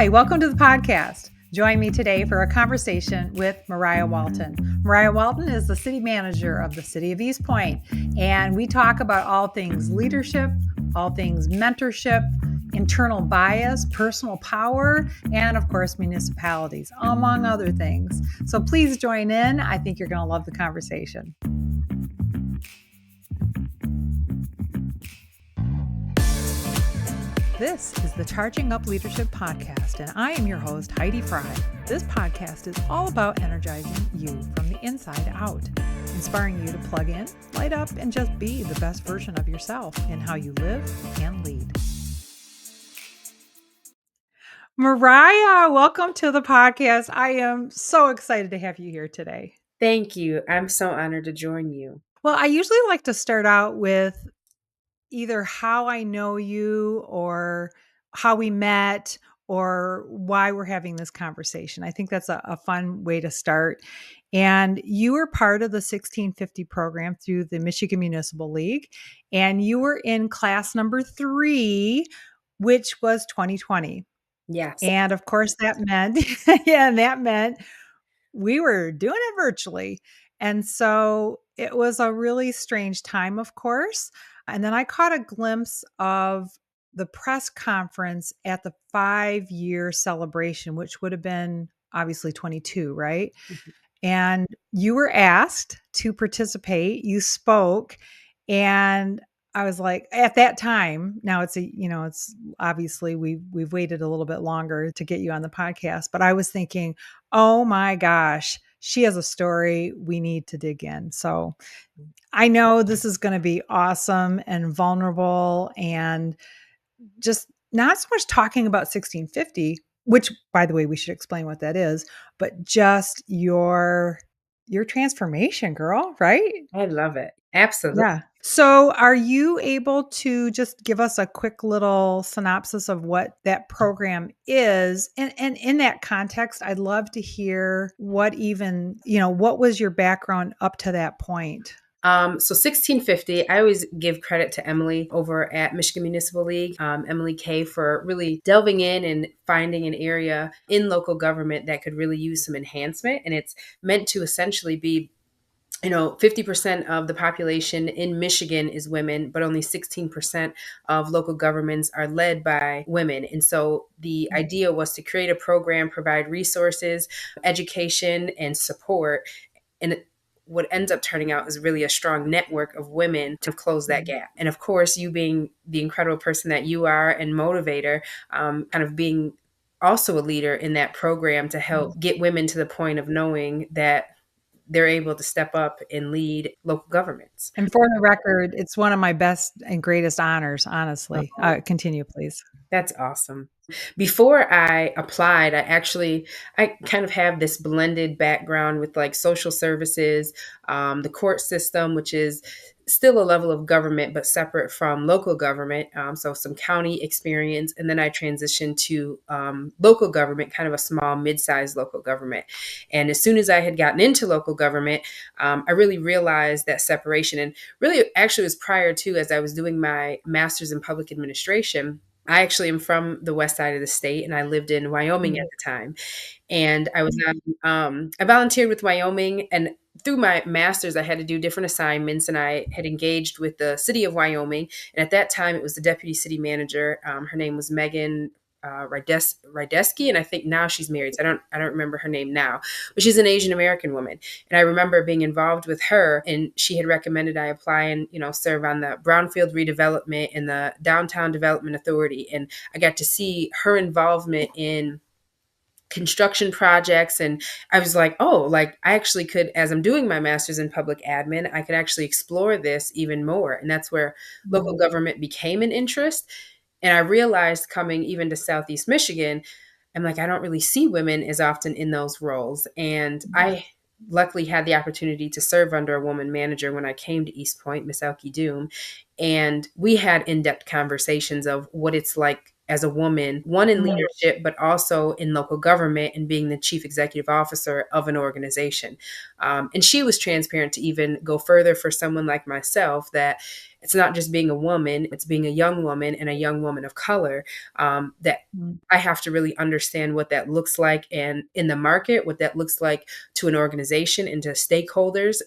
Hi, welcome to the podcast. Join me today for a conversation with Mariah Walton. Mariah Walton is the city manager of the city of East Pointe, and we talk about all things leadership, all things mentorship, internal bias, personal power, and of course, municipalities, among other things. So please join in. I think you're going to love the conversation. This is the Charging Up Leadership Podcast, and I am your host, Heidi Fry. This podcast is all about energizing you from the inside out, inspiring you to plug in, light up, and just be the best version of yourself in how you live and lead. Mariah, welcome to the podcast. I am so excited to have you here today. Thank you. I'm so honored to join you. Well, I usually like to start out with either how I know you or how we met or why we're having this conversation. I think that's a fun way to start. And you were part of the 1650 program through the Michigan Municipal League, and you were in class number 3, which was 2020. Yes. And of course that meant, that meant we were doing it virtually. And so it was a really strange time, of course. And then I caught a glimpse of the press conference at the 5-year celebration, which would have been obviously 22, right? Mm-hmm. And you were asked to participate. You spoke, and I was like, at that time, now it's it's obviously we've waited a little bit longer to get you on the podcast, but I was thinking, oh my gosh, she has a story. We need to dig in. So I know this is going to be awesome and vulnerable and just not so much talking about 1650, which, by the way, we should explain what that is, but just your transformation, girl, right? I love it. Absolutely. Yeah. So are you able to just give us a quick little synopsis of what that program is? And in that context, I'd love to hear what was your background up to that point? So 1650, I always give credit to Emily over at Michigan Municipal League, Emily K, for really delving in and finding an area in local government that could really use some enhancement. And it's meant to essentially be 50% of the population in Michigan is women, but only 16% of local governments are led by women. And so the idea was to create a program, provide resources, education, and support. And what ends up turning out is really a strong network of women to close that gap. And of course, you being the incredible person that you are and motivator, kind of being also a leader in that program to help get women to the point of knowing that they're able to step up and lead local governments. And for the record, it's one of my best and greatest honors, honestly. Continue, please. That's awesome. Before I applied, I kind of have this blended background with like social services, the court system, which is still a level of government, but separate from local government. So some county experience. And then I transitioned to local government, kind of a small, mid-sized local government. And as soon as I had gotten into local government, I really realized that separation. And really, actually, it was prior to, as I was doing my master's in public administration. I actually am from the west side of the state, and I lived in Wyoming at the time. And I was I volunteered with Wyoming, and through my master's, I had to do different assignments, and I had engaged with the city of Wyoming. And at that time, it was the deputy city manager. Her name was Megan Rydesky, and I think now she's married. So I don't remember her name now, but she's an Asian American woman. And I remember being involved with her, and she had recommended I apply and serve on the Brownfield Redevelopment and the Downtown Development Authority. And I got to see her involvement in construction projects. And I was like, oh, like I actually could, as I'm doing my master's in public admin, I could actually explore this even more. And that's where local government became an interest. And I realized coming even to Southeast Michigan, I'm like, I don't really see women as often in those roles. And I luckily had the opportunity to serve under a woman manager when I came to East Pointe, Miss Elke Doom. And we had in-depth conversations of what it's like as a woman, one in Mhm. leadership, but also in local government and being the chief executive officer of an organization. And she was transparent to even go further for someone like myself that it's not just being a woman, it's being a young woman and a young woman of color, that Mm. I have to really understand what that looks like and in the market, what that looks like to an organization and to stakeholders.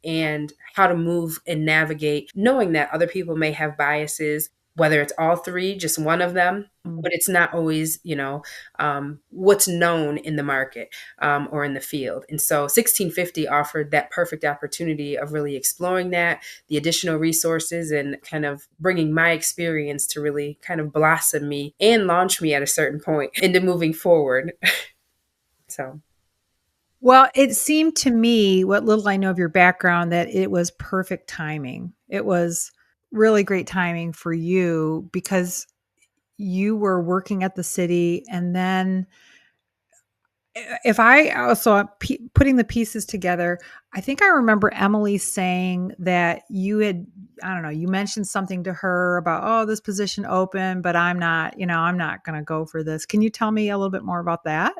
And how to move and navigate, knowing that other people may have biases, whether it's all three, just one of them, Mm. but it's not always, what's known in the market or in the field. And so 1650 offered that perfect opportunity of really exploring that, the additional resources, and kind of bringing my experience to really kind of blossom me and launch me at a certain point into moving forward. So Well, it seemed to me, what little I know of your background, that it was perfect timing. It was really great timing for you because you were working at the city, and then if I also putting the pieces together, I think I remember Emily saying that you had, I don't know, you mentioned something to her about, oh, this position open, but I'm not, I'm not going to go for this. Can you tell me a little bit more about that?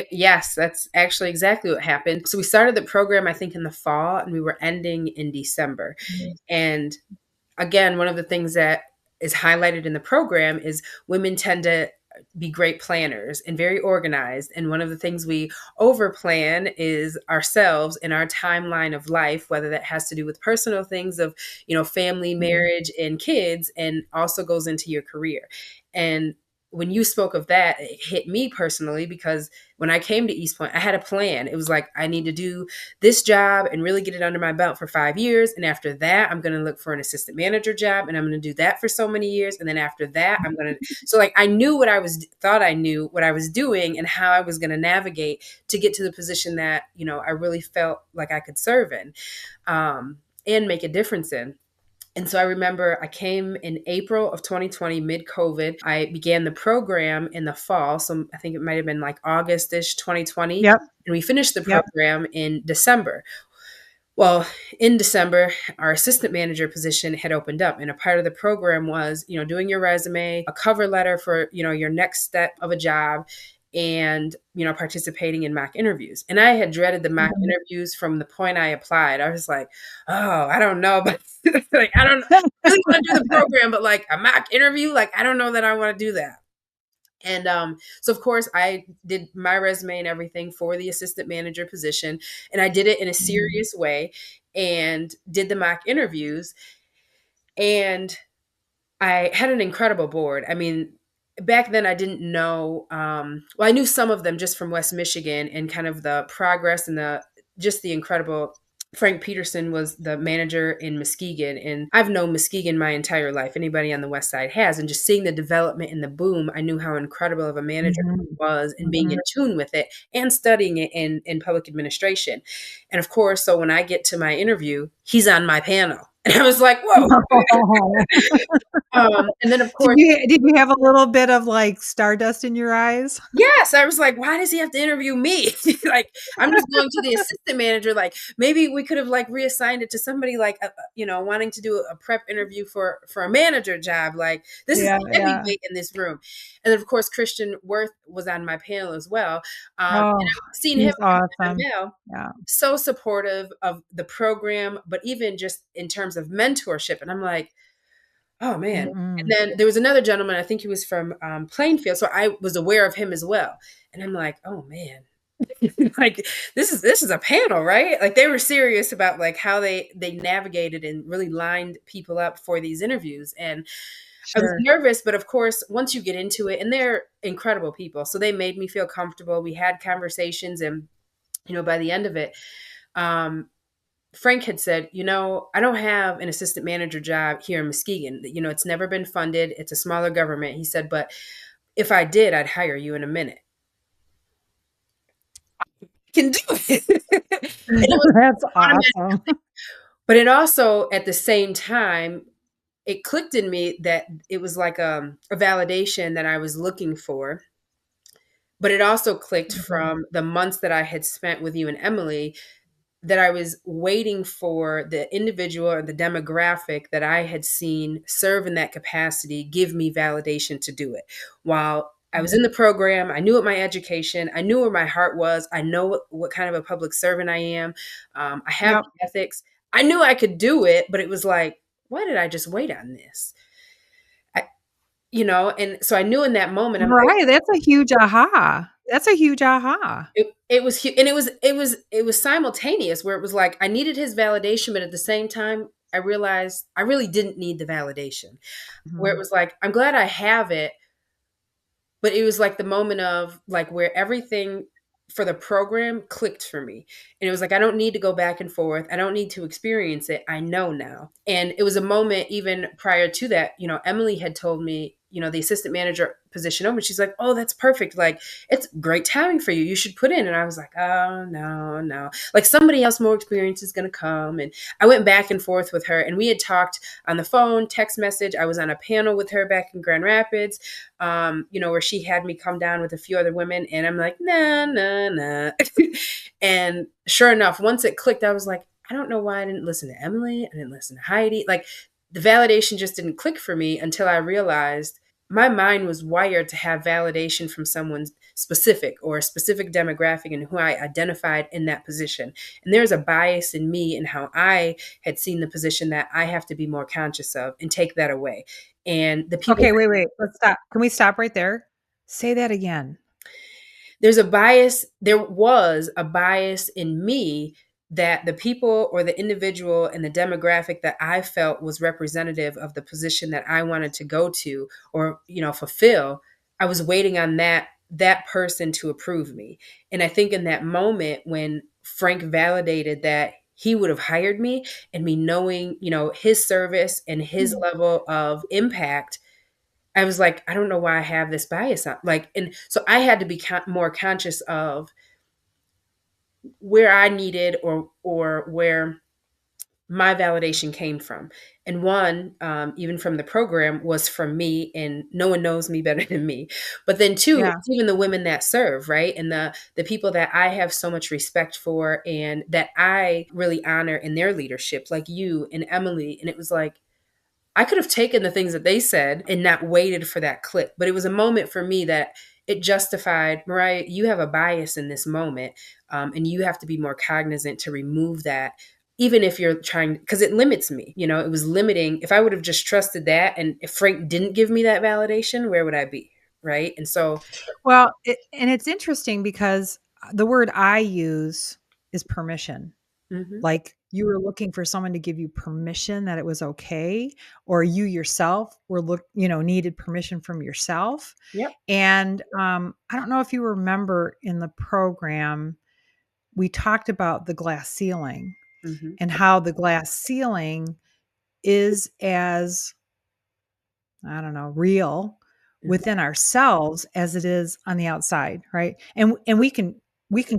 yes, that's actually exactly what happened. So we started the program, I think, in the fall, and we were ending in December. Mhm. And again, one of the things that is highlighted in the program is women tend to be great planners and very organized. And one of the things we overplan is ourselves and our timeline of life, whether that has to do with personal things of, family, Mhm. marriage, and kids, and also goes into your career. And when you spoke of that, it hit me personally because when I came to East Point, I had a plan. It was like, I need to do this job and really get it under my belt for 5 years. And after that, I'm going to look for an assistant manager job and I'm going to do that for so many years. And then after that, I'm going to, so like I knew thought I knew what I was doing and how I was going to navigate to get to the position that, I really felt like I could serve in and make a difference in. And so I remember I came in April of 2020, mid COVID. I began the program in the fall. So I think it might have been like August-ish 2020. Yep. And we finished the Yep. program in December. Well, in December, our assistant manager position had opened up, and a part of the program was, doing your resume, a cover letter for, your next step of a job, and, participating in mock interviews. And I had dreaded the mock Mhm. interviews from the point I applied. I was like, oh, I don't know, but like, I don't really want to do the program, but like a mock interview, like, I don't know that I want to do that. And so, of course, I did my resume and everything for the assistant manager position, and I did it in a Mhm. serious way and did the mock interviews. And I had an incredible board. I mean, back then I didn't know, well, I knew some of them just from West Michigan and kind of the progress and just the incredible. Frank Peterson was the manager in Muskegon, and I've known Muskegon my entire life. Anybody on the West Side has, and just seeing the development and the boom, I knew how incredible of a manager Mhm. he was, and being in Mhm. tune with it and studying it in public administration. And of course, so when I get to my interview, he's on my panel, and I was like, "Whoa!" And then of Did course, you have a little bit of, like, stardust in your eyes? yes, I was like, "Why does he have to interview me?" Like, I'm just going to the assistant manager, like, maybe we could have, like, reassigned it to somebody, like, wanting to do a prep interview for a manager job, like, this is Yeah, the yeah. heavyweight in this room. And then, of course, Christian Worth was on my panel as well, and Oh, I've seen him he's awesome. now, Yeah. so supportive of the program, but even just in terms of mentorship, and I'm like, oh, man. And Mhm. then there was another gentleman, I think he was from, Plainfield, so I was aware of him as well, and I'm like, "Oh, man." Like, this is a panel, right? Like, they were serious about, like, how they navigated and really lined people up for these interviews, and I was Sure. nervous, but of course, once you get into it, and they're incredible people, so they made me feel comfortable, we had conversations, and, by the end of it, um, Frank had said, I don't have an assistant manager job here in Muskegon. It's never been funded. It's a smaller government. He said, but if I did, I'd hire you in a minute. Can do it. And it was That's automatic. awesome. But it also, at the same time, it clicked in me that it was like a validation that I was looking for. But it also clicked Mhm. from the months that I had spent with you and Emily. that I was waiting for the individual or the demographic that I had seen serve in that capacity give me validation to do it. While I was in Mhm. the program, I knew what my education, I knew where my heart was, I know what kind of a public servant I am. I have Yep. the ethics. I knew I could do it, but it was like, why did I just wait on this? I, and so I knew in that moment, I'm like, Right, that's a huge aha. That's a huge aha. it was and it was simultaneous where it was like I needed his validation, but at the same time I realized I really didn't need the validation. Where it Mhm. was like I'm glad I have it, but it was like the moment of like where everything for the program clicked for me. And it was like I don't need to go back and forth. I don't need to experience it. I know now. And it was a moment even prior to that, Emily had told me, the assistant manager position open. She's like, "Oh, that's perfect. Like it's great timing for you. You should put in." And I was like, "Oh, no, no. Like somebody else more experience is going to come." And I went back and forth with her and we had talked on the phone, text message. I was on a panel with her back in Grand Rapids, where she had me come down with a few other women. And I'm like, nah, nah, nah. And sure enough, once it clicked, I was like, I don't know why I didn't listen to Emily. I didn't listen to Heidi. Like the validation just didn't click for me until I realized my mind was wired to have validation from someone specific or a specific demographic and who I identified in that position. And there's a bias in me and how I had seen the position that I have to be more conscious of and take that away. And the people Okay, wait, let's stop. Can we stop right there? Say that again. there was a bias in me that the people or the individual and the demographic that I felt was representative of the position that I wanted to go to or fulfill. I was waiting on that person to approve me. And I think in that moment when Frank validated that he would have hired me, and me knowing his service and his Mm. level of impact, I was like, I don't know why I have this bias on. Like, and so I had to be more conscious of where I needed or where my validation came from. And one, even from the program, was from me, and no one knows me better than me. But then two, Yeah. it's even the women that serve, right, and the people that I have so much respect for and that I really honor in their leadership, like you and Emily. And it was like I could have taken the things that they said and not waited for that clip. But it was a moment for me that it justified, Mariah, you have a bias in this moment. And you have to be more cognizant to remove that, even if you're trying, because it limits me. It was limiting. If I would have just trusted that, and if Frank didn't give me that validation, where would I be? Right. And so, Well, and it's interesting because the word I use is permission. mhm, Like you were looking for someone to give you permission that it was okay, or you yourself were needed permission from yourself. yep. And I don't know if you remember in the program, we talked about the glass ceiling Hmm. and how the glass ceiling is as, I don't know, real Hmm. within ourselves as it is on the outside, right? And we can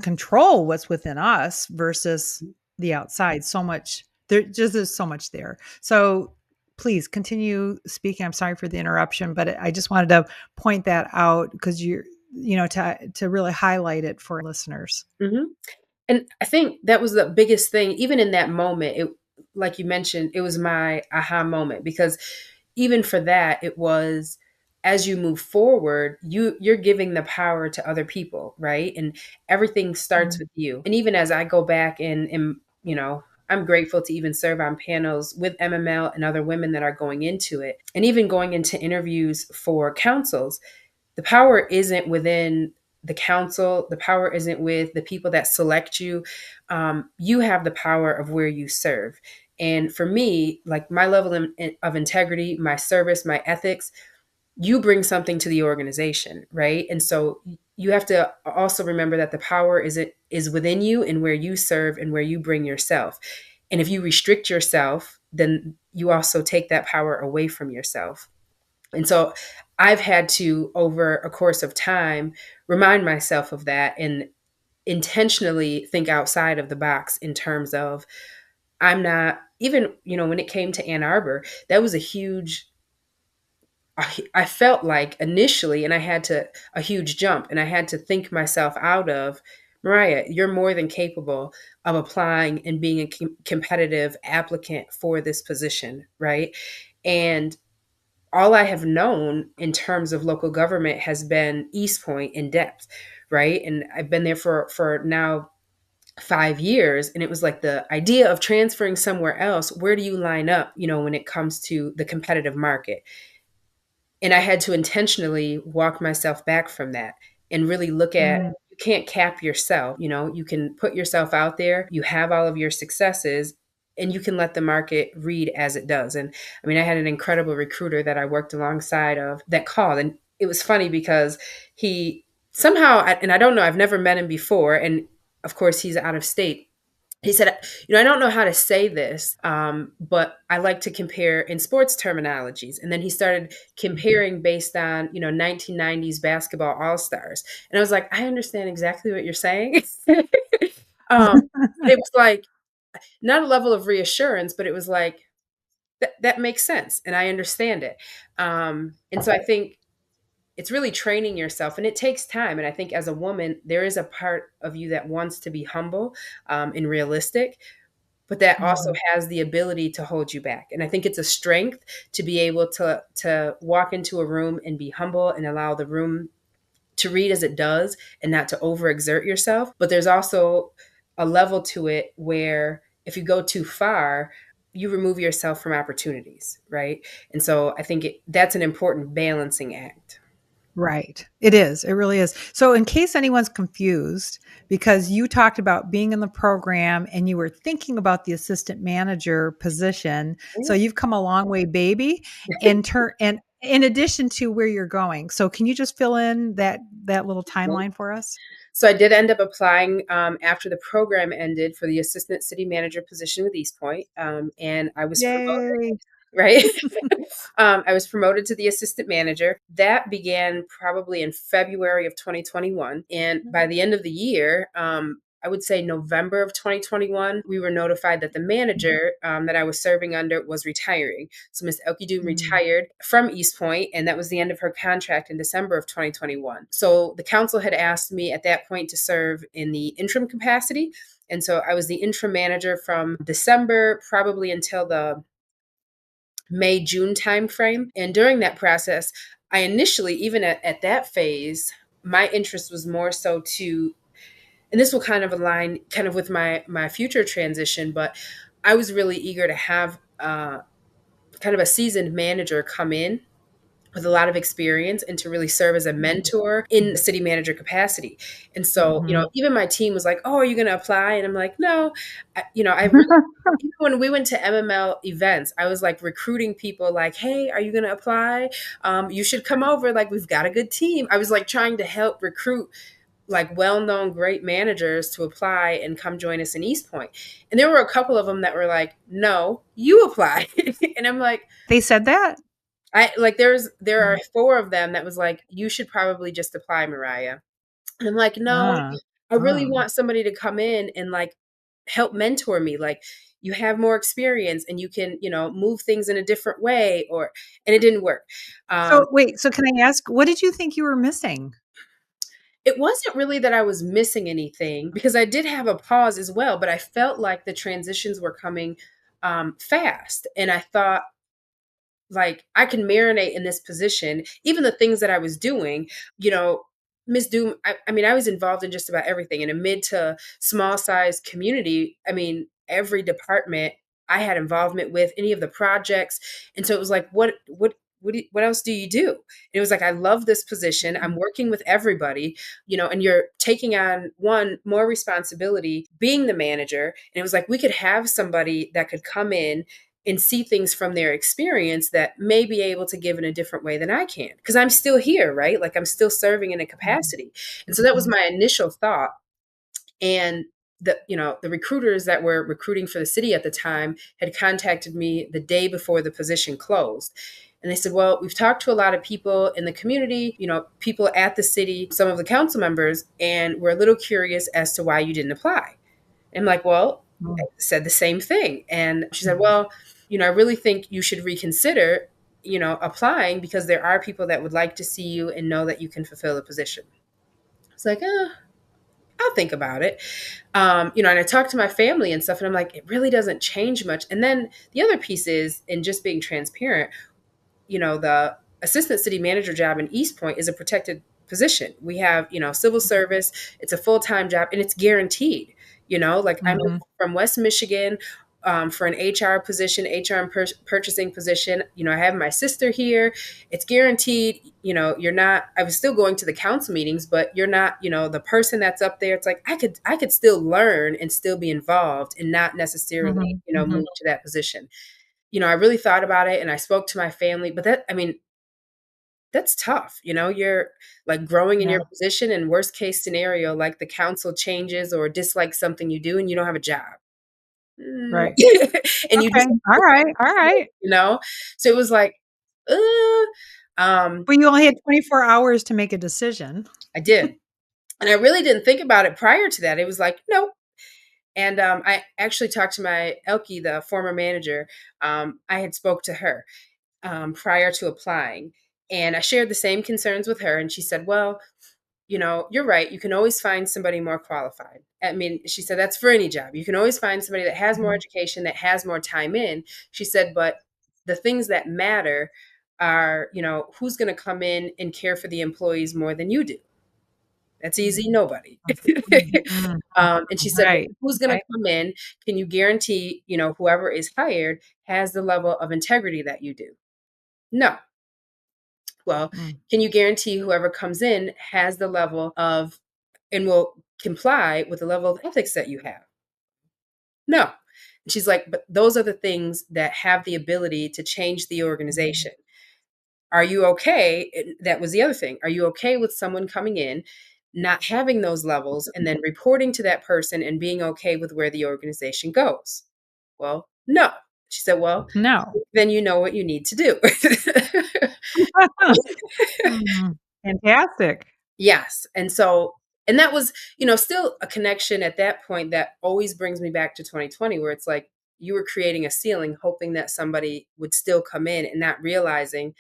control what's within us versus the outside so much. There just is so much there. So please continue speaking. I'm sorry for the interruption, but I just wanted to point that out because to really highlight it for listeners. Hmm. And I think that was the biggest thing, even in that moment. It, like you mentioned, it was my aha moment because even for that, it was as you move forward, you're giving the power to other people, right? And everything starts Mm. with you. And even as I go back and I'm grateful to even serve on panels with MML and other women that are going into it, and even going into interviews for councils, the power isn't within the council. The power isn't with the people that select you. You have the power of where you serve. And for me, like my level of integrity, my service, my ethics, you bring something to the organization, right? And so you have to also remember that the power is within you and where you serve and where you bring yourself. And if you restrict yourself, then you also take that power away from yourself. And so I've had to, over a course of time, remind myself of that and intentionally think outside of the box in terms of I'm not, even, when it came to Ann Arbor, that was a huge, I felt like initially, and I had to, a huge jump, and I had to think myself out of. Mariah, you're more than capable of applying and being a competitive applicant for this position, right? And all I have known in terms of local government has been East Point in depth, right? And I've been there for now 5 years, and it was like the idea of transferring somewhere else. Where do you line up, when it comes to the competitive market? And I had to intentionally walk myself back from that and really look at, Mm, you can't cap yourself. You can put yourself out there, you have all of your successes, and you can let the market read as it does. And I mean, I had an incredible recruiter that I worked alongside of that called. And it was funny because he somehow, and I don't know, I've never met him before. And of course, he's out of state. He said, I don't know how to say this, but I like to compare in sports terminologies. And then he started mhm. comparing based on, 1990s basketball all stars. And I was like, I understand exactly what you're saying. It was like not a level of reassurance, but it was like, that makes sense. And I understand it. And so I think it's really training yourself, and it takes time. And I think as a woman, there is a part of you that wants to be humble and realistic, but that also Mhm. has the ability to hold you back. And I think it's a strength to be able to walk into a room and be humble and allow the room to read as it does and not to overexert yourself. But there's also a level to it where if you go too far, you remove yourself from opportunities, right? And so I think that's an important balancing act. Right. It is. It really is. So, in case anyone's confused, because you talked about being in the program and you were thinking about the assistant manager position, so you've come a long way, baby. And in addition to where you're going, so can you just fill in that little timeline for us? So I did end up applying after the program ended for the assistant city manager position with East Point, and I was promoted. Yay! Right, I was promoted to the assistant manager. That began probably in February of 2021, and by the end of the year, I would say November of 2021, we were notified that the manager that I was serving under was retiring. So Miss Elkie Doom Mm, retired from East Point, and that was the end of her contract in December of 2021. So the council had asked me at that point to serve in the interim capacity. And so I was the interim manager from December probably until the May, June timeframe. And during that process, I initially, even at that phase, my interest was more so to, and this will kind of align kind of with my future transition, but I was really eager to have kind of a seasoned manager come in with a lot of experience and to really serve as a mhm, mentor in the city manager capacity. And so, mhm. even my team was like, "Oh, are you going to apply?" And I'm like, "No." I really, even when we went to MML events, I was like recruiting people like, "Hey, are you going to apply? You should come over. Like, we've got a good team." I was like trying to help recruit like well-known great managers to apply and come join us in East Point. And there were a couple of them that were like, "No, you apply." And I'm like, They said that? I like there are Mm. four of them that was like, "You should probably just apply, Mariah." And I'm like, "No, Ah, I really oh. want somebody to come in and like help mentor me. Like, you have more experience and you can, move things in a different way." And it didn't work. Um, So, wait, so can I ask, what did you think you were missing? it wasn't really that I was missing anything because I did have a pause as well, but I felt like the transitions were coming fast, and I thought, like, I can marinate in this position. Even the things that I was doing, you know, Miss Doom, I mean, I was involved in just about everything in a mid to small size community. I mean, every department I had involvement with, any of the projects. And so it was like, what else do you do? And it was like, I love this position. I'm working with everybody, and you're taking on one more responsibility, being the manager. And it was like, we could have somebody that could come in and see things from their experience that may be able to give in a different way than I can, because I'm still here, right? Like, I'm still serving in a Mhm, capacity. And so that was mhm. my initial thought. And the recruiters that were recruiting for the city at the time had contacted me the day before the position closed. And they said, "Well, we've talked to a lot of people in the community, people at the city, some of the council members, and we're a little curious as to why you didn't apply." And I'm like, "Well," I Mm, said the same thing. And she said, mhm. "Well, I really think you should reconsider, applying, because there are people that would like to see you and know that you can fulfill the position." It's like, I'll think about it. And I talk to my family and stuff, and I'm like, it really doesn't change much. And then the other piece is, in just being transparent, the assistant city manager job in East Point is a protected position. We have, civil service, it's a full time job and it's guaranteed. Like I moved Mhm, from West Michigan for an HR position, HR and purchasing position. I have my sister here. It's guaranteed. You're not, I was still going to the council meetings, but you're not, the person that's up there. It's like I could still learn and still be involved and not necessarily, mhm, mhm. move to that position. I really thought about it and I spoke to my family, but that's tough. You're like growing in Yeah, your position, and worst case scenario, like the council changes or dislikes something you do and you don't have a job. Mm. right. And you Okay, just, alright, alright. you know? So it was like, uh, um, But you only had 24 hours to make a decision. I did. And I really didn't think about it prior to that. It was like, nope. And I actually talked to my Elkie, the former manager. I had spoke to her prior to applying. And I shared the same concerns with her. And she said, well, you're right. You can always find somebody more qualified. I mean, she said, that's for any job. You can always find somebody that has more Mhm, education, that has more time in. She said, but the things that matter are, who's going to come in and care for the employees more than you do. That's easy. mhm, Nobody. mhm, mhm, And she said, but right, who's going okay. to come in? Can you guarantee, whoever is hired has the level of integrity that you do? No. Well, Mm, can you guarantee whoever comes in has the level of and will comply with the level of ethics that you have? No. And she's like, but those are the things that have the ability to change the mhm, organization. Are you okay? That was the other thing. Are you okay with someone coming in, not having those levels, and then reporting to that person and being okay with where the organization goes? Well, no. She said, well, no. then you know what you need to do. Mm, fantastic. Yes. And that was, still a connection at that point that always brings me back to 2020, where it's like you were creating a ceiling, hoping that somebody would still come in and not realizing.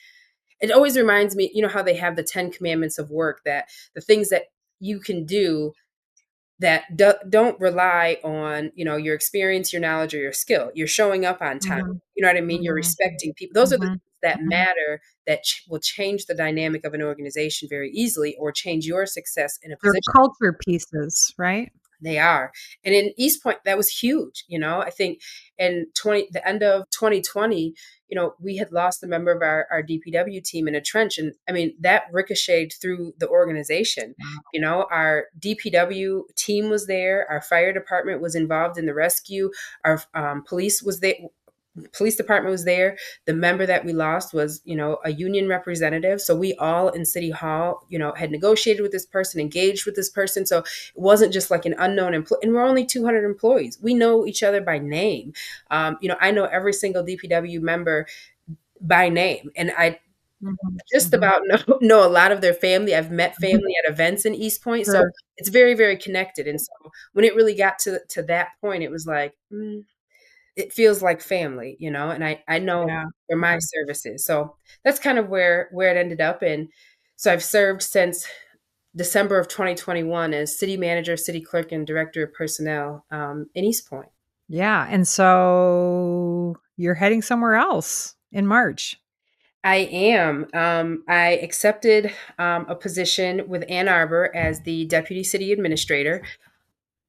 It always reminds me, how they have the 10 commandments of work, that the things that you can do that don't rely on, your experience, your knowledge, or your skill. You're showing up on time. Mhm, You know what I mean? You're mhm, respecting people. Those are the mhm, things that mhm. matter, that will change the dynamic of an organization very easily, or change your success in a They're position. culture pieces, right? They are. And in East Point, that was huge. I think in the end of 2020, we had lost a member of our DPW team in a trench. And I mean, that ricocheted through the organization. Wow. Our DPW team was there, our fire department was involved in the rescue, our police department was there. The member that we lost was, a union representative. So we all in City Hall, had negotiated with this person, engaged with this person. So it wasn't just like an unknown employee. And we're only 200 employees. We know each other by name. I know every single DPW member by name, and I Mhm, just mhm. about know a lot of their family. I've met family at events in East Point, so Sure. it's very, very connected. And so when it really got to that point, it was like, it feels like family, and I know Yeah, where my yeah. service is. So that's kind of where it ended up. And so I've served since December of 2021 as city manager, city clerk, and director of personnel in East Point. Yeah, and so you're heading somewhere else in March. I am. I accepted a position with Ann Arbor as the deputy city administrator,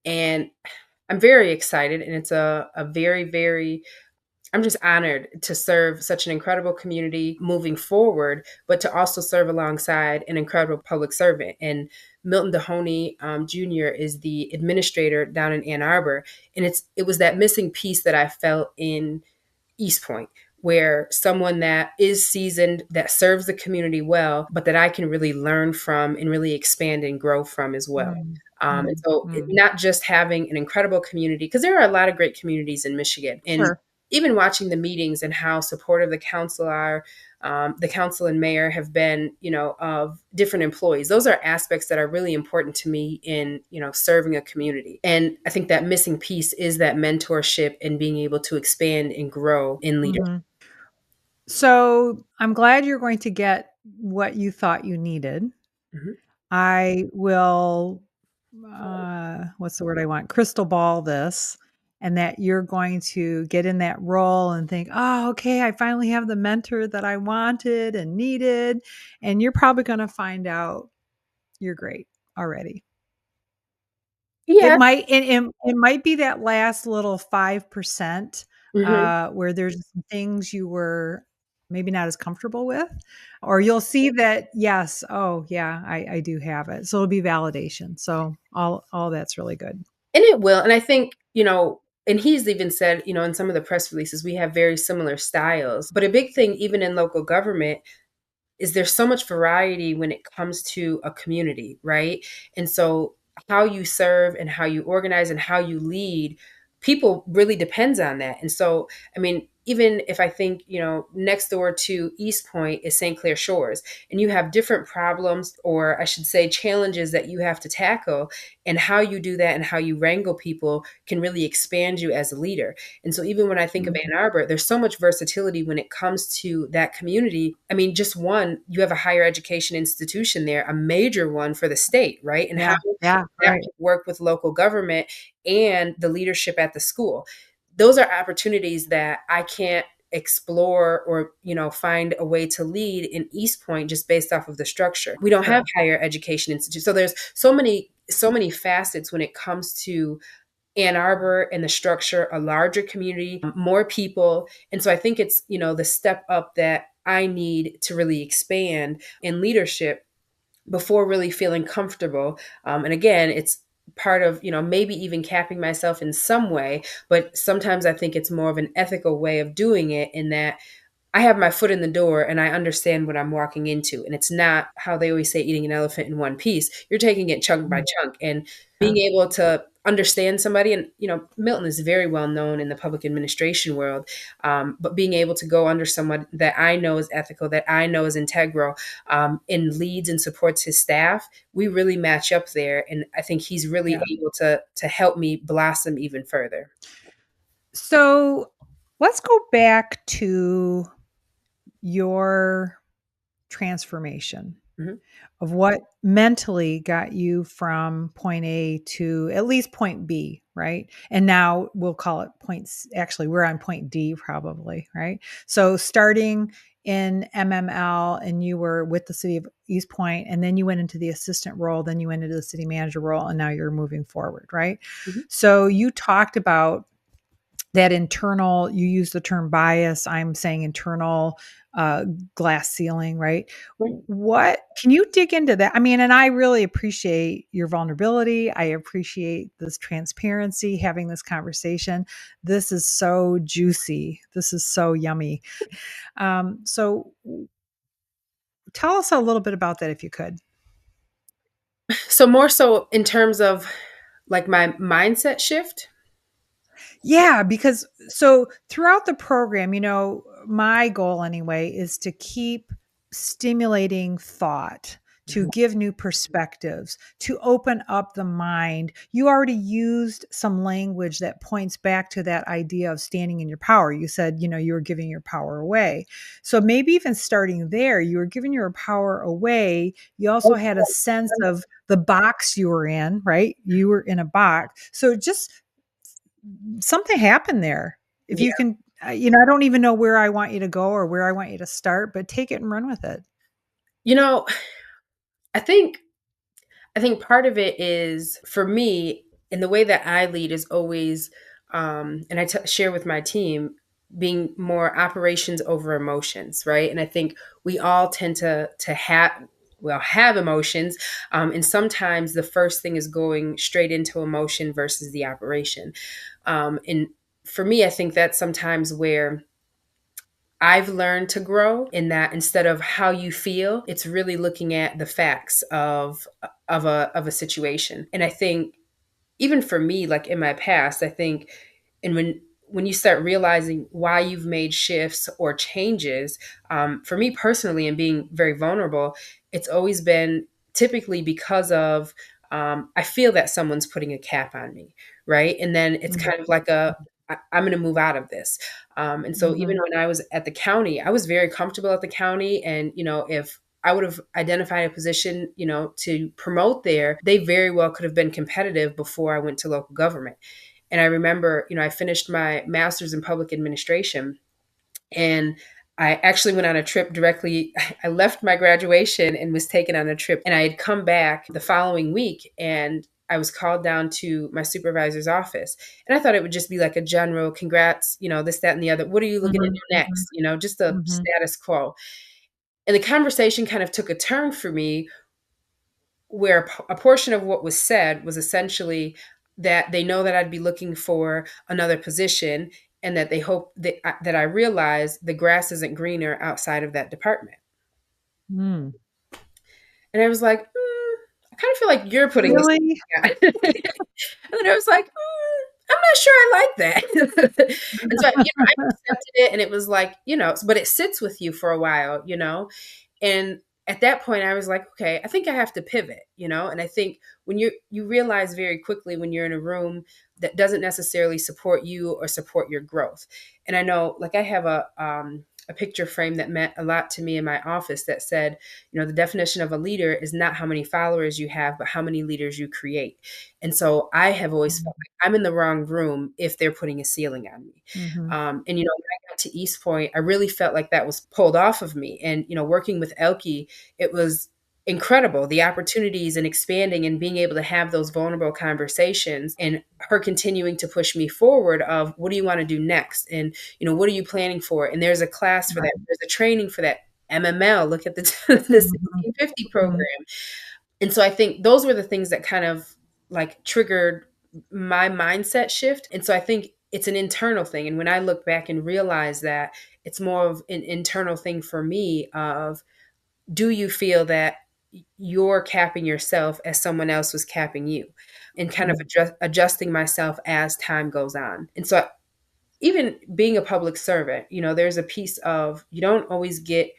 and I'm very excited. And it's a very, very, I'm just honored to serve such an incredible community moving forward, but to also serve alongside an incredible public servant. And Milton Dehoney Jr. is the administrator down in Ann Arbor, and it was that missing piece that I felt in East Point, where someone that is seasoned, that serves the community well, but that I can really learn from and really expand and grow from as well. Mm, And mm, so, mm. not just having an incredible community, because there are a lot of great communities in Michigan, and Sure. even watching the meetings and how supportive the council are, the council and mayor have been, of different employees. Those are aspects that are really important to me in, serving a community. And I think that missing piece is that mentorship and being able to expand and grow in leadership. Mhm. So, I'm glad you're going to get what you thought you needed. Mhm. I will what's the word I want? Crystal ball this, and that you're going to get in that role and think, "Oh, okay, I finally have the mentor that I wanted and needed." And you're probably going to find out you're great already. It Yeah. might it might be that last little 5%, Mhm. where there's some things you were maybe not as comfortable with, or you'll see that, yes, oh, yeah, I do have it. So it'll be validation. So all that's really good. And it will, and I think, and he's even said, in some of the press releases, we have very similar styles. But a big thing, even in local government, is there's so much variety when it comes to a community, right? And so how you serve and how you organize and how you lead, people really depends on that. And so, I mean, even if I think, next door to East Point is St. Clair Shores, and you have different problems, or I should say challenges that you have to tackle, and how you do that and how you wrangle people can really expand you as a leader. And so even when I think of Mhm. Ann Arbor, there's so much versatility when it comes to that community. I mean, just one, you have a higher education institution there, a major one for the state, right? And how Yeah, yeah, that right. can work with local government and the leadership at the school. Those are opportunities that I can't explore or find a way to lead in East Point just based off of the structure. We don't have Sure. higher education institutes. So there's so many facets when it comes to Ann Arbor and the structure, a larger community, more people. And so I think it's, the step up that I need to really expand in leadership before really feeling comfortable. And again, it's part of, maybe even capping myself in some way, but sometimes I think it's more of an ethical way of doing it, in that I have my foot in the door and I understand what I'm walking into. And it's not how they always say, eating an elephant in one piece. You're taking it chunk by Mm, chunk, and yeah, being able to understand somebody. And, Milton is very well known in the public administration world. But being able to go under someone that I know is ethical, that I know is integral, and leads and supports his staff, we really match up there. And I think he's really yeah. able to help me blossom even further. So let's go back to your transformation Mhm. of what mentally got you from point A to at least point B, right? And now we'll call it points. Actually, we're on point D probably, right? So starting in MML and you were with the city of East Point, and then you went into the assistant role, then you went into the city manager role, and now you're moving forward, right? Mhm. So you talked about that internal, you use the term bias, I'm saying internal uh, glass ceiling, right? Right. What can you dig into that? I mean, and I really appreciate your vulnerability. I appreciate this transparency, having this conversation. This is so juicy. This is so yummy. So tell us a little bit about that if you could. So more so in terms of like my mindset shift. Yeah, because so throughout the program, my goal anyway is to keep stimulating thought, to Mhm. give new perspectives, to open up the mind. You already used some language that points back to that idea of standing in your power. You said, you were giving your power away. So maybe even starting there, you were giving your power away. You also had a sense of the box you were in, right? You were in a box. So just something happened there. If you Yeah. can, I don't even know where I want you to go or where I want you to start, but take it and run with it. You know, I think I think part of it is for me, and the way that I lead is always, and share with my team, being more operations over emotions, right? And I think we all tend to have emotions, and sometimes the first thing is going straight into emotion versus the operation. And for me, I think that's sometimes where I've learned to grow, in that instead of how you feel, it's really looking at the facts of a situation. And I think even for me, like in my past, I think, and when you start realizing why you've made shifts or changes, for me personally, and being very vulnerable, it's always been typically because of, I feel that someone's putting a cap on me, right? And then it's Mhm, kind of like I'm going to move out of this. And so even mhm, when I was at the county, I was very comfortable at the county. And, if I would have identified a position, to promote there, they very well could have been competitive before I went to local government. And I remember, I finished my master's in public administration, and I actually went on a trip directly. I left my graduation and was taken on a trip. And I had come back the following week, and I was called down to my supervisor's office. And I thought it would just be like a general congrats, this, that, and the other. What are you looking to Mhm, do mhm, next? Just a mhm, status quo. And the conversation kind of took a turn for me where a portion of what was said was essentially that they know that I'd be looking for another position, and that they hope that I realize the grass isn't greener outside of that department. mm. And I was like, I kind of feel like you're putting this Really? on. And then I was like, I'm not sure I like that. And so I accepted it, and it was like, but it sits with you for a while. And at that point I was like, okay, I think I have to pivot. And I think when you realize very quickly when you're in a room that doesn't necessarily support you or support your growth. And I know, like, I have a picture frame that meant a lot to me in my office that said, the definition of a leader is not how many followers you have, but how many leaders you create. And so I have always felt like I'm in the wrong room if they're putting a ceiling on me. Mhm, And when I got to East Point, I really felt like that was pulled off of me. And working with Elke, it was incredible, the opportunities and expanding and being able to have those vulnerable conversations, and her continuing to push me forward of, what do you want to do next, and what are you planning for. And there's a class for that, right. there's a training for that, MML, look at the the Mhm, 1650 mhm, program. And so I think those were the things that kind of like triggered my mindset shift. And so I think it's an internal thing. And when I look back and realize that, it's more of an internal thing for me of, do you feel that you're capping yourself as someone else was capping you, and kind of mm, adjusting myself as time goes on. And so even being a public servant, there's a piece of, you don't always get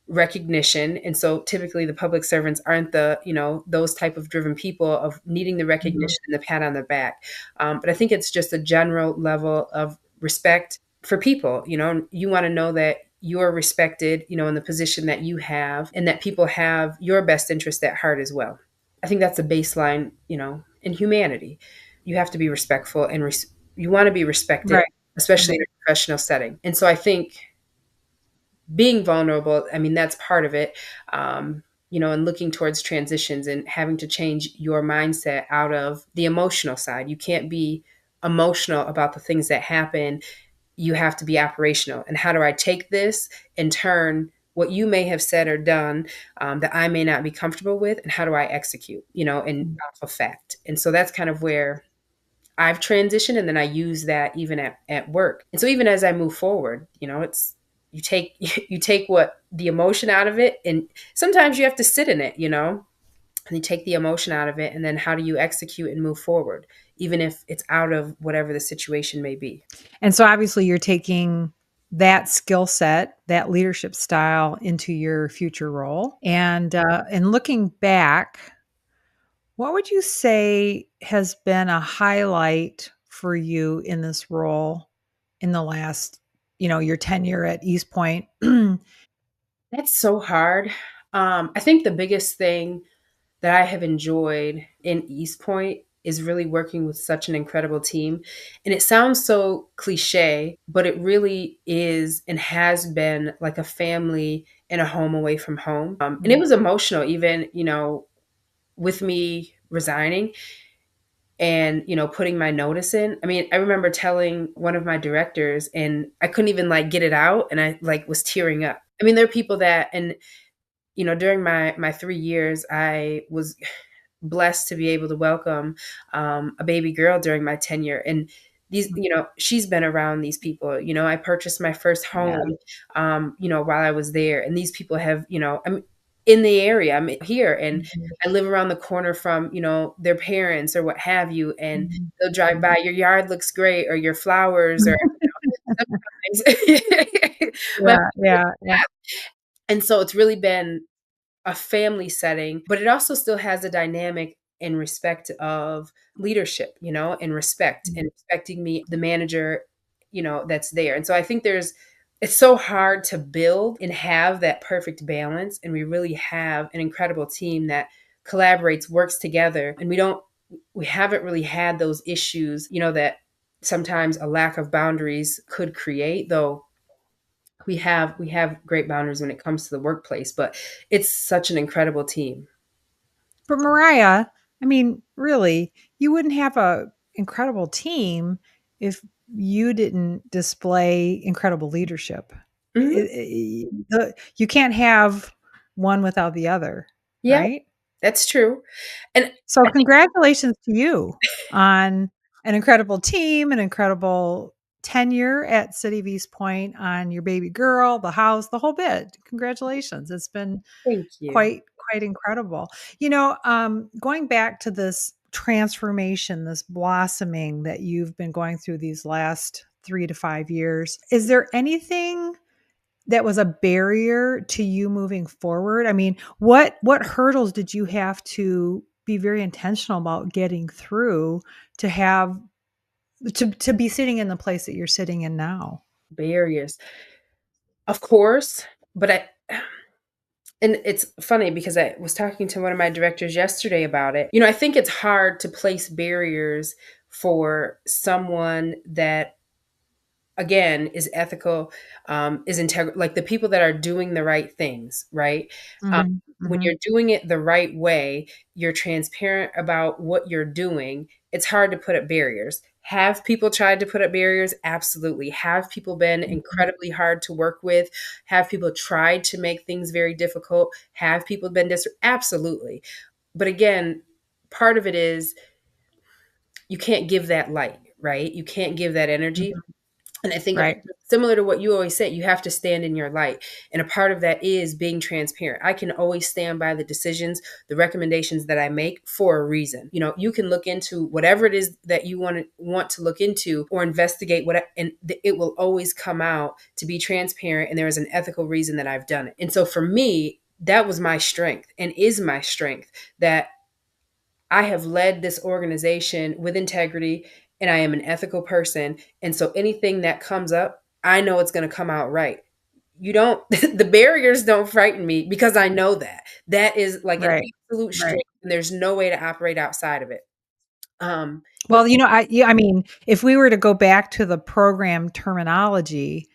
recognition. And so typically the public servants aren't the, those type of driven people of needing the mhm, recognition and the pat on the back. But I think it's just a general level of respect for people. You want to know that you're respected, in the position that you have, and that people have your best interest at heart as well. I think that's a baseline, in humanity. You have to be respectful, and you want to be respected, right, especially in right, a professional setting. And so I think being vulnerable, I mean, that's part of it. And looking towards transitions and having to change your mindset out of the emotional side. You can't be emotional about the things that happen. You have to be operational. And how do I take this and turn what you may have said or done, that I may not be comfortable with, and how do I execute, and mm. off of fact? And so that's kind of where I've transitioned, and then I use that even at work. And so even as I move forward, it's, you take you take what the emotion out of it, and sometimes you have to sit in it. And you take the emotion out of it, and then how do you execute and move forward, even if it's out of whatever the situation may be. And so obviously you're taking that skill set, that leadership style into your future role. And looking back, what would you say has been a highlight for you in this role in the last, your tenure at East Point? That's so hard. I think the biggest thing that I have enjoyed in East Point is really working with such an incredible team. And it sounds so cliche, but it really is and has been like a family in a home away from home. And it Mm, was emotional, even, with me resigning and, putting my notice in. I mean, I remember telling one of my directors, and I couldn't even like get it out, and I like was tearing up. I mean, there are people that, and during my 3 years, I was blessed to be able to welcome, a baby girl during my tenure. And these, mm, she's been around these people. I purchased my first yeah. home, while I was there. And these people have, I'm in the area, I'm here, and Mhm, I live around the corner from, their parents or what have you. And mhm, they'll drive mhm. by, your yard looks great, or your flowers, or sometimes my, Yeah, yeah, yeah. and so it's really been a family setting, but it also still has a dynamic in respect of leadership, and respect, Mm, and respecting me, the manager, that's there. And so I think there's it's so hard to build and have that perfect balance. And we really have an incredible team that collaborates, works together, and we haven't really had those issues, that sometimes a lack of boundaries could create, though we have great boundaries when it comes to the workplace, but it's such an incredible team. But Mariah, I mean, really, you wouldn't have a incredible team if you didn't display incredible leadership. Mhm. You can't have one without the other, Yeah, right? that's true. And So I think congratulations to you on an incredible team, an incredible tenure at City of East Point, on your baby girl, the house, the whole bit. Congratulations. It's been thank you. quite incredible. Going back to this transformation, this blossoming that you've been going through these last 3 to 5 years, is there anything that was a barrier to you moving forward? I mean, what hurdles did you have to be very intentional about getting through to have to be sitting in the place that you're sitting in now? Barriers. Of course, but and it's funny because I was talking to one of my directors yesterday about it. I think it's hard to place barriers for someone that, again, is ethical, is integral, like the people that are doing the right things, right? Um, Mhm, when mhm, you're doing it the right way, you're transparent about what you're doing. It's hard to put up barriers. Have people tried to put up barriers? Absolutely. Have people been mhm, incredibly hard to work with? Have people tried to make things very difficult? Have people been Absolutely. But again, part of it is you can't give that light, right? You can't give that energy. mhm. And I think Right, similar to what you always say, you have to stand in your light. And a part of that is being transparent. I can always stand by the decisions, the recommendations that I make for a reason. You can look into whatever it is that you want to look into or investigate and it will always come out to be transparent, and there is an ethical reason that I've done it. And so for me, that was my strength and is my strength, that I have led this organization with integrity, and I am an ethical person. And so anything that comes up, I know it's going to come out right. You don't, the barriers don't frighten me because I know that that is like an right, absolute right. strength, and there's no way to operate outside of it. But Well, I mean, if we were to go back to the program terminology,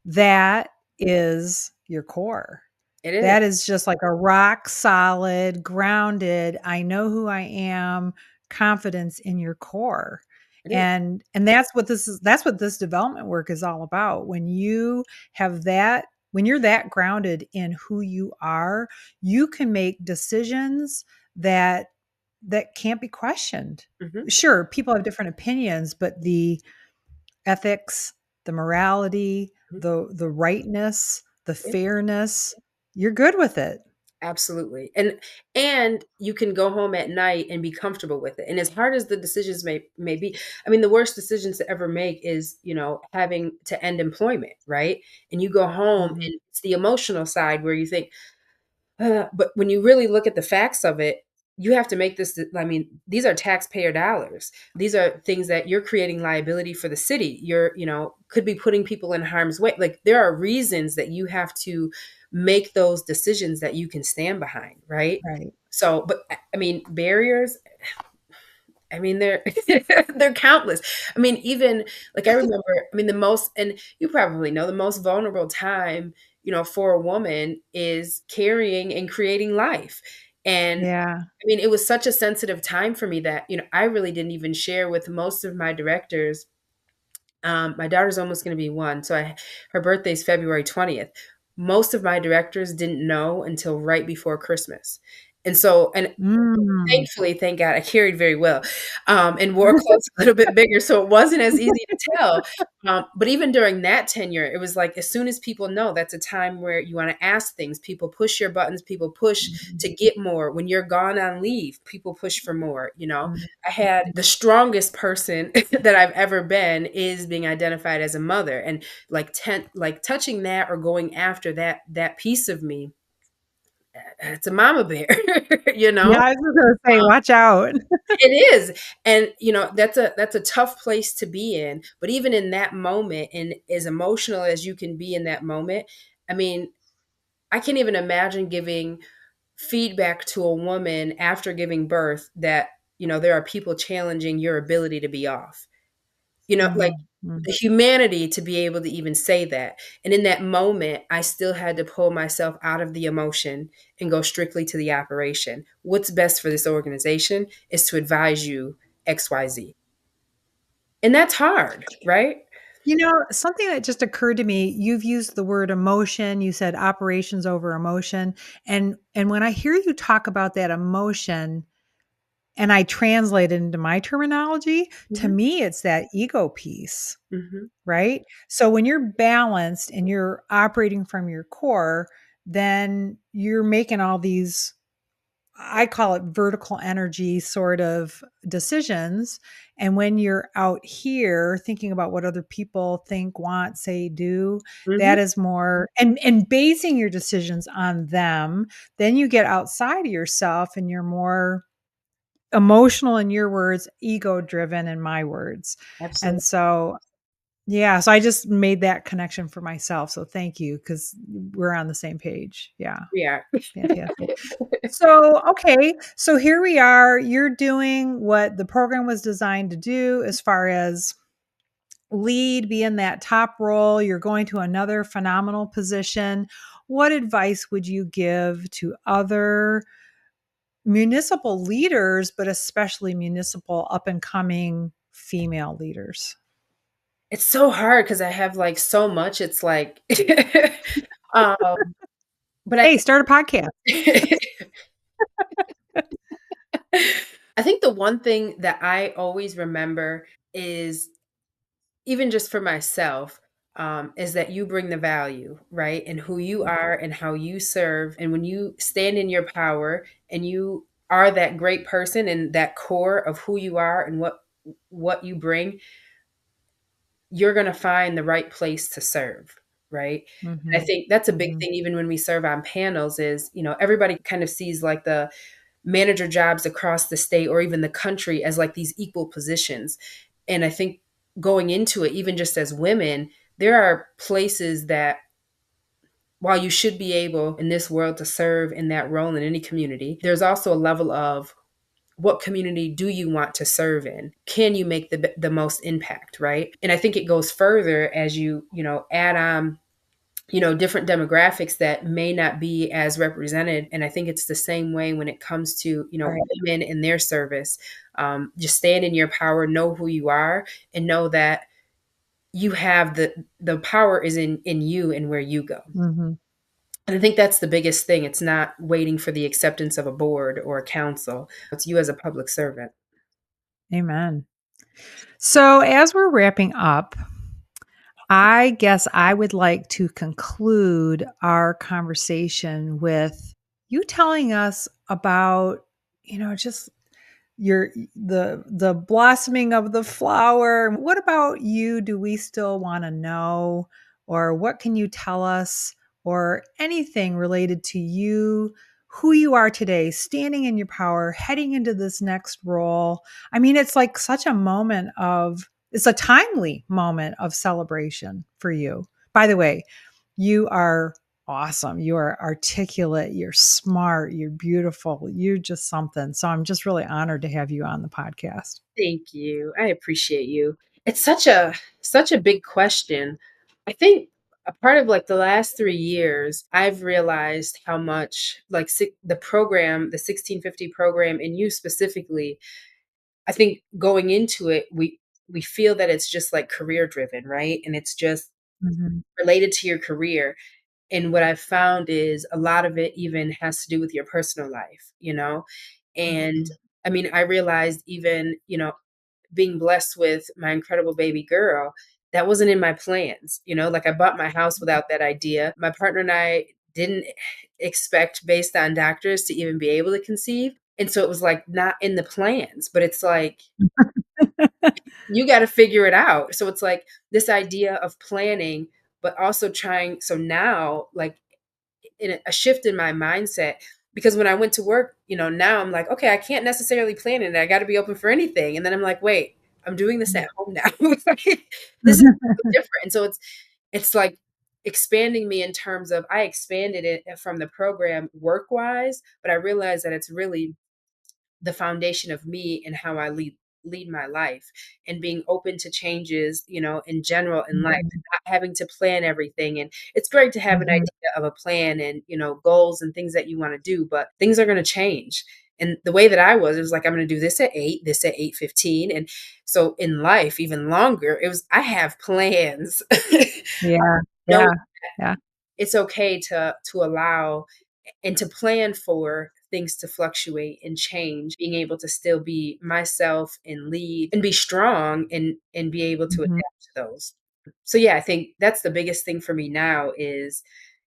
that is your core. it is, That is just like a rock solid, grounded, I know who I am, confidence in your core. it is. And that's what this development work is all about. When you're that grounded in who you are, you can make decisions that can't be questioned. Mhm, Sure, people have different opinions, but the ethics, the morality, mhm. the rightness, the Yeah. fairness, you're good with it. Absolutely. And you can go home at night and be comfortable with it. And as hard as the decisions may be, I mean, the worst decisions to ever make is, having to end employment, right? And you go home Mhm. and it's the emotional side where you think, but when you really look at the facts of it, you have to make this. I mean, these are taxpayer dollars. These are things that you're creating liability for the city. Could be putting people in harm's way. Like, there are reasons that you have to make those decisions that you can stand behind, right? Right. So, but I mean, barriers, I mean, they're they're countless. I mean, even like I remember, I mean, the most, and you probably know, the most vulnerable time, for a woman is carrying and creating life. And Yeah. I mean, it was such a sensitive time for me that, I really didn't even share with most of my directors. My daughter's almost going to be one, so her birthday's February 20th. Most of my directors didn't know until right before Christmas. And Mm. thankfully, thank God, I carried very well, and wore clothes a little bit bigger, so it wasn't as easy to tell. But even during that tenure, it was like as soon as people know, that's a time where you wanna ask things. People push your buttons, people push Mhm. to get more. When you're gone on leave, people push for more. Mhm. I had the strongest person that I've ever been is being identified as a mother, and, like, touching that or going after that piece of me it's a mama bear, you Yeah, know? I was gonna say, watch out. It is. And that's a tough place to be in. But even in that moment, and as emotional as you can be in that moment, I mean, I can't even imagine giving feedback to a woman after giving birth that, there are people challenging your ability to be off. Like Mhm, mm. the humanity to be able to even say that. And in that moment, I still had to pull myself out of the emotion and go strictly to the operation. What's best for this organization is to advise you XYZ. And that's hard, right? Something that just occurred to me, you've used the word emotion, you said operations over emotion, and when I hear you talk about that emotion and I translate it into my terminology, to Mhm, me, it's that ego piece, mhm, right? So when you're balanced and you're operating from your core, then you're making all these, I call it vertical energy sort of decisions. And when you're out here thinking about what other people think, want, say, do, mhm. that is more and basing your decisions on them, then you get outside of yourself and you're more emotional in your words, ego driven in my words. And Absolutely. so yeah, so I just made that connection for myself. So thank you because we're on the same page. Yeah. We are. Fantastic. So, okay, so here we are. You're doing what the program was designed to do as far as lead, be in that top role. You're going to another phenomenal position. What advice would you give to other municipal leaders, but especially municipal up and coming female leaders? It's so hard because I have, like, so much. It's like um, but I Hey, start a podcast. I think the one thing that I always remember is, even just for myself, is that you bring the value, right? And who you are and how you serve. And when you stand in your power and you are that great person and that core of who you are and what you bring, you're going to find the right place to serve, right? And I Mhm, think that's a big mhm, thing even when we serve on panels is, everybody kind of sees like the manager jobs across the state or even the country as like these equal positions. And I think going into it, even just as women, there are places that, while you should be able in this world to serve in that role in any community, there's also a level of what community do you want to serve in? Can you make the most impact, right? And I think it goes further as you add on different demographics that may not be as represented. And I think it's the same way when it comes to right. women in their service. Just stand in your power, know who you are, and know that you have the power is in you and where you go. Mhm. And I think that's the biggest thing. It's not waiting for the acceptance of a board or a council. It's you as a public servant. Amen. So, as we're wrapping up, I guess I would like to conclude our conversation with you telling us about, just the blossoming of the flower. What about you do we still want to know, or what can you tell us, or anything related to you, who you are today, standing in your power, heading into this next role? I mean, it's like such a moment of it's a timely moment of celebration for you. By the way, you are awesome. You are articulate, you're smart, you're beautiful, you're just something. So I'm just really honored to have you on the podcast. Thank you. I appreciate you. It's such a big question. I think a part of like the last 3 years, I've realized how much like the program, the 1650 program and you specifically, I think going into it, we feel that it's just like career driven, right? And it's just Mhm, related to your career. And what I've found is a lot of it even has to do with your personal life. And mhm, I mean, I realized even, being blessed with my incredible baby girl, that wasn't in my plans. Like I bought my house without that idea. My partner and I didn't expect, based on doctors, to even be able to conceive. And so it was like not in the plans, but it's like you got to figure it out. So it's like this idea of planning, but also trying. So now, like, in a shift in my mindset, because when I went to work, now I'm like, okay, I can't necessarily plan it. I got to be open for anything. And then I'm like, wait, I'm doing this at home now. This is so different. And so it's like expanding me in terms of, I expanded it from the program work wise, but I realized that it's really the foundation of me and how I lead my life, and being open to changes, in general in life, Mhm. and not having to plan everything. And it's great to have an Mhm. idea of a plan and, goals and things that you want to do, but things are going to change. And the way that I was, it was like, I'm going to do this at 8, this at 8:15. And so in life, even longer, it was, I have plans. Yeah. No, Yeah. Yeah. it's okay to allow and to plan for things to fluctuate and change, being able to still be myself and lead and be strong and be able to Mhm. adapt to those. So yeah, I think that's the biggest thing for me now is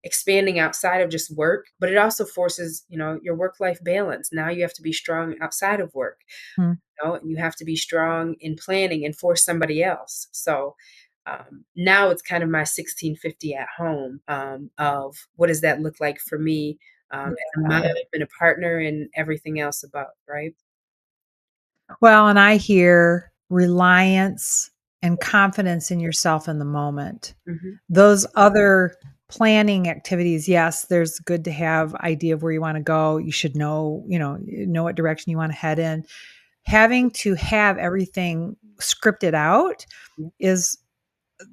expanding outside of just work, but it also forces, your work-life balance. Now you have to be strong outside of work, Mhm. and you have to be strong in planning and for somebody else. So now it's kind of my 1650 at home, of what does that look like for me, as a mom Yeah. and a partner and everything else about, right? Well, and I hear reliance and confidence in yourself in the moment. Mhm. Those other planning activities, yes, there's good to have idea of where you want to go. You should know what direction you want to head in. Having to have everything scripted out Yeah. is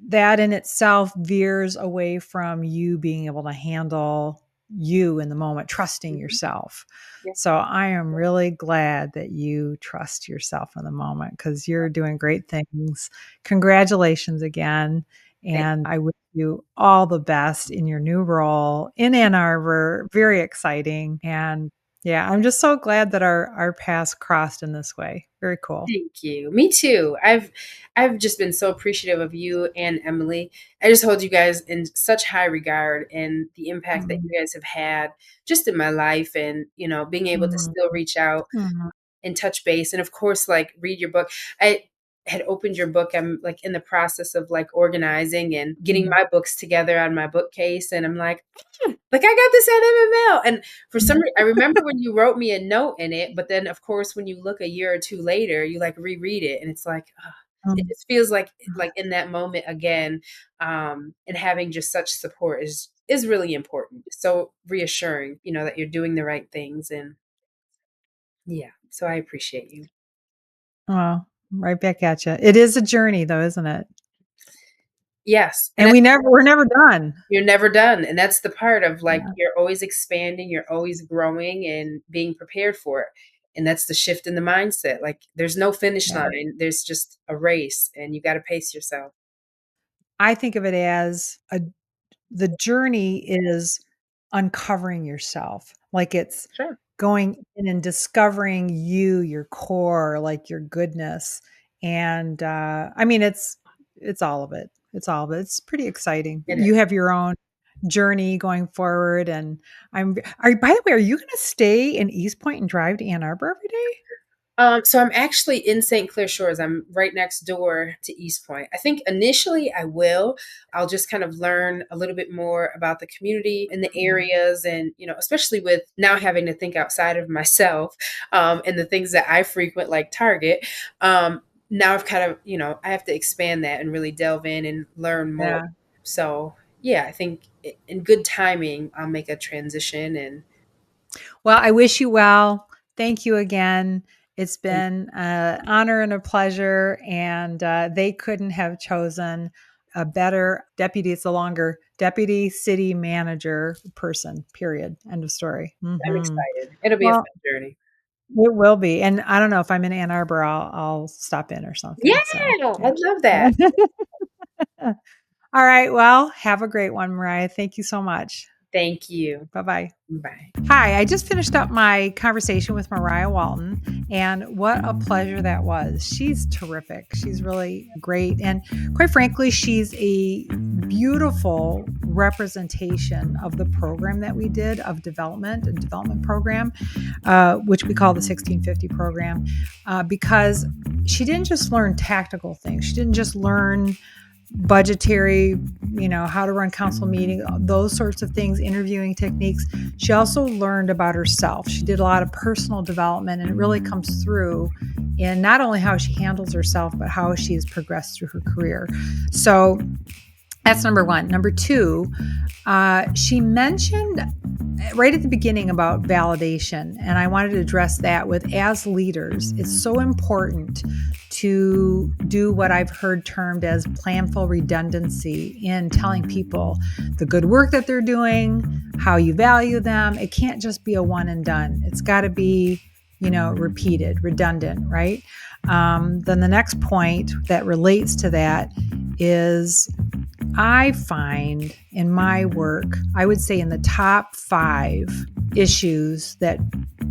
that in itself veers away from you being able to handle you in the moment, trusting Mhm. yourself. Yeah. So I am really glad that you trust yourself in the moment because you're doing great things. Congratulations again. Thank And I wish you all the best in your new role in Ann Arbor. Very exciting. And yeah, I'm just so glad that our paths crossed in this way. Very cool. Thank you. Me too. I've just been so appreciative of you and Emily. I just hold you guys in such high regard, and the impact that Mhm. you guys have had just in my life, and being able to Mhm. still reach out Mhm. and touch base, and of course, like, read your book. I had opened your book. I'm like in the process of like organizing and getting Mhm. my books together on my bookcase, and I'm like, like, I got this at MML. And for some reason, I remember when you wrote me a note in it, but then of course when you look a year or two later, you like reread it, and it's like, it Mhm. just feels like in that moment again. And having just such support is really important. So reassuring, that you're doing the right things. And yeah, so I appreciate you. Well, right back at you. It is a journey though, isn't it? Yes, and And we're never done. you're never done, and that's the part of, like, Yeah, you're always expanding, you're always growing and being prepared for it, and that's the shift in the mindset. Like, there's no finish yeah. line, there's just a race, and you gotta pace yourself. I think of it as the journey is uncovering yourself. Like it's Sure. going in and discovering you, your core, like your goodness. And I mean it's all of it. It's all of it. It's pretty exciting. It You is. have your own journey going forward and by the way, are you going to stay in East Point and drive to Ann Arbor every day? So I'm actually in St. Clair Shores. I'm right next door to East Point. I think initially I will. I'll just kind of learn a little bit more about the community and the areas, and especially with now having to think outside of myself, and the things that I frequent, like Target. Now I've kind of, I have to expand that and really delve in and learn more. Yeah. So yeah, I think in good timing, I'll make a transition. And Well, I wish you well. Thank you again. It's thank been an honor and a pleasure, and they couldn't have chosen a better deputy. It's a longer deputy city manager person. Period. End of story. I'm Hmm. excited. It'll be a Well, fun journey. it will be, and I don't know if I'm in Ann Arbor, I'll stop in or Yeah, something. So I yeah. love that. All right. Well, have a great one, Mariah. Thank you so much. Thank you. Bye bye. Bye. Hi, I just finished up my conversation with Mariah Walton, and what a pleasure that was. She's terrific. She's really great. And quite frankly, she's a beautiful representation of the program that we did of a development program, which we call the 1650 program, because she didn't just learn tactical things. She didn't just learn budgetary, how to run council meeting, those sorts of things, interviewing techniques. She also learned about herself. She did a lot of personal development, and it really comes through in not only how she handles herself, but how she has progressed through her career. So that's number one. Number two, she mentioned right at the beginning about validation, and I wanted to address that with, as leaders, it's so important to do what I've heard termed as planful redundancy in telling people the good work that they're doing, how you value them. It can't just be a one and done. It's got to be, repeated, redundant, right? Then the next point that relates to that is I find in my work, I would say in the top 5 issues that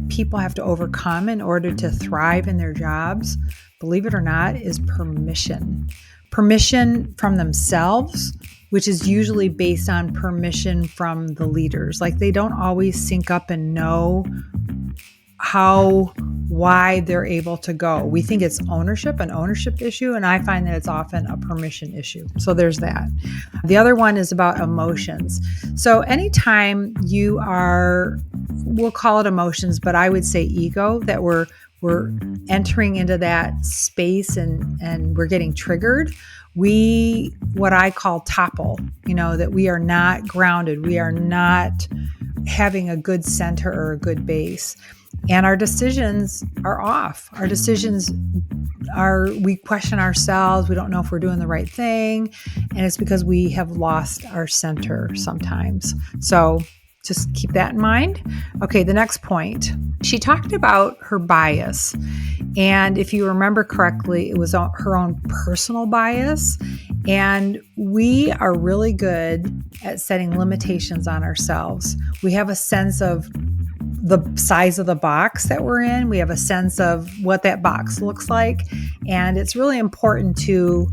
people have to overcome in order to thrive in their jobs, believe it or not, is permission. Permission from themselves, which is usually based on permission from the leaders. Like they don't always sync up and know why they're able to go. We think it's an ownership issue, and I find that it's often a permission issue. So there's that. The other one is about emotions. So anytime you are, we'll call it emotions, but I would say ego, that we're entering into that space and we're getting triggered, what I call topple, that we are not grounded. We are not having a good center or a good base. And our decisions are off. Our decisions we question ourselves. We don't know if we're doing the right thing. And it's because we have lost our center sometimes. So just keep that in mind. Okay, the next point. She talked about her bias. And if you remember correctly, it was her own personal bias. And we are really good at setting limitations on ourselves. We have a sense of the size of the box that we're in. We have a sense of what that box looks like. And it's really important to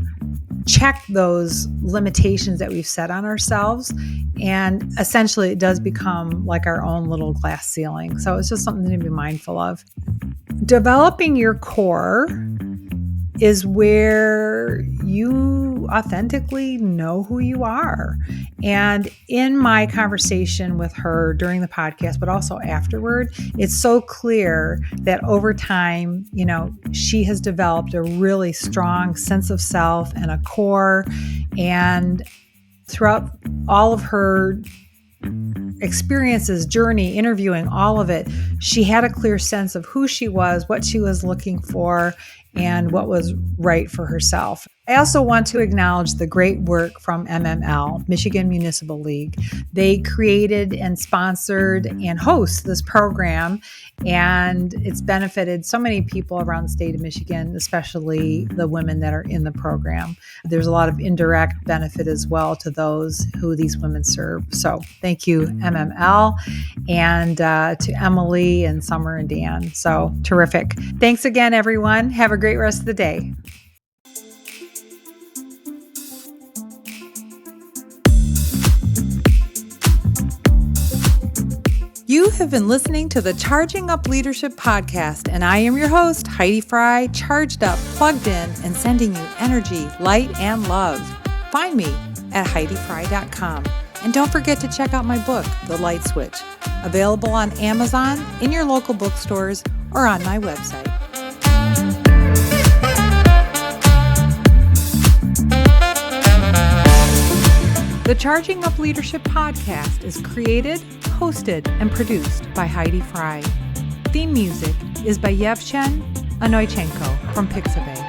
check those limitations that we've set on ourselves. And essentially it does become like our own little glass ceiling. So it's just something to be mindful of. Developing your core is where you authentically know who you are. And in my conversation with her during the podcast, but also afterward, it's so clear that over time, she has developed a really strong sense of self and a core. And throughout all of her experiences, journey, interviewing, all of it, she had a clear sense of who she was, what she was looking for, and what was right for herself. I also want to acknowledge the great work from MML, Michigan Municipal League. They created and sponsored and host this program, and it's benefited so many people around the state of Michigan, especially the women that are in the program. There's a lot of indirect benefit as well to those who these women serve. So thank you, MML, and to Emily and Summer and Dan. So terrific. Thanks again, everyone. Have a great rest of the day. You have been listening to the Charging Up Leadership podcast, and I am your host, Heidi Fry, charged up, plugged in, and sending you energy, light, and love. Find me at HeidiFry.com. And don't forget to check out my book, The Light Switch, available on Amazon, in your local bookstores, or on my website. The Charging Up Leadership podcast is created, hosted, and produced by Heidi Fry. Theme music is by Yevchen Anoychenko from Pixabay.